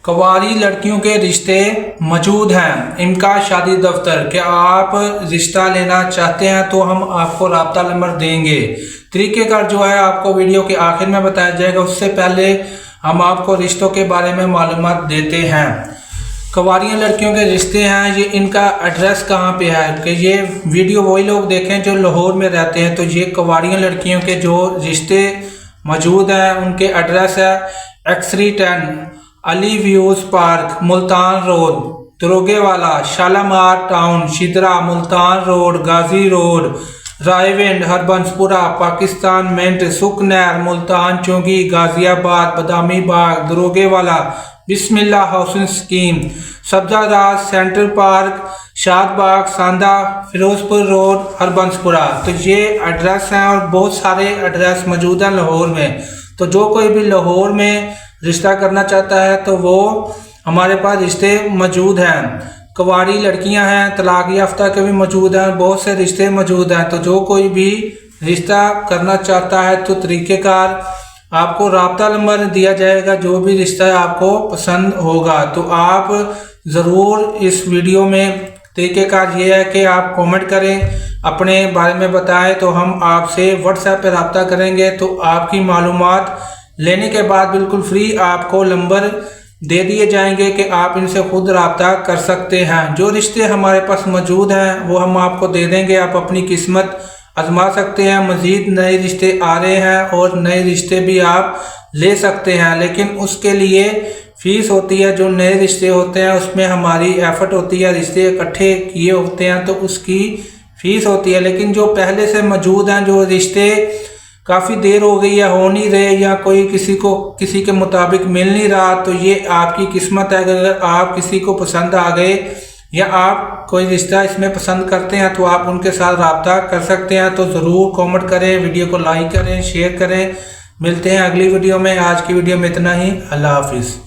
कवारी लड़कियों के रिश्ते मौजूद हैं। इनका शादी दफ्तर। क्या आप रिश्ता लेना चाहते हैं तो हम आपको राब्ता नंबर देंगे। तरीक़ेकार जो है आपको वीडियो के आखिर में बताया जाएगा। उससे पहले हम आपको रिश्तों के बारे में मालूमात देते हैं। कवारियाँ लड़कियों के रिश्ते हैं, ये इनका एड्रेस कहाँ पे है कि ये वीडियो वही लोग देखें जो लाहौर में रहते हैं। तो ये कवारियाँ लड़कियों के जो रिश्ते मौजूद हैं उनके एड्रेस है X310 Ali views park, Multan road, Darogewala, Shalamar town, Shidra, Multan road, Ghazi road, Raiwind, Harbanspura, Pakistan mint, Suknair, Multan Chowki, Ghaziabad, Badami Bagh, Darogewala, Bismillah housing scheme, Sabzazar, central park, Shadbagh, Sanda, Ferozepur road, Harbanspura. तो ये एड्रेस हैं और बहुत सारे एड्रेस मौजूद हैं लाहौर में। तो जो कोई भी लाहौर में रिश्ता करना चाहता है तो वो हमारे पास रिश्ते मौजूद हैं। कवारी लड़कियां हैं, तलाक याफ्ता के भी मौजूद हैं, बहुत से रिश्ते मौजूद हैं। तो जो कोई भी रिश्ता करना चाहता है तो तरीक़ेकार आपको राब्ता नंबर दिया जाएगा। जो भी रिश्ता आपको पसंद होगा तो आप ज़रूर इस वीडियो में तरीक़ेकार ये है कि आप कमेंट करें, अपने बारे में बताएं तो हम आपसे व्हाट्सएप पे रब्ता करेंगे। तो आपकी मालूमात लेने के बाद बिल्कुल फ्री आपको नंबर दे दिए जाएंगे कि आप इनसे खुद रब्ता कर सकते हैं। जो रिश्ते हमारे पास मौजूद हैं वो हम आपको दे देंगे। आप अपनी किस्मत आजमा सकते हैं। मज़ीद नए रिश्ते आ रहे हैं और नए रिश्ते भी आप ले सकते हैं, लेकिन उसके लिए फ़ीस होती है। जो नए रिश्ते होते हैं उसमें हमारी एफर्ट होती है, रिश्ते इकट्ठे किए होते हैं तो उसकी फ़ीस होती है। लेकिन जो पहले से मौजूद हैं, जो रिश्ते काफ़ी देर हो गई है हो नहीं रहे या कोई किसी के मुताबिक मिल नहीं रहा, तो ये आपकी किस्मत है। अगर आप किसी को पसंद आ गए या आप कोई रिश्ता इसमें पसंद करते हैं तो आप उनके साथ रब्ता कर सकते हैं। तो ज़रूर कमेंट करें, वीडियो को लाइक करें, शेयर करें। मिलते हैं अगली वीडियो में। आज की वीडियो में इतना ही। अल्लाह हाफिज़।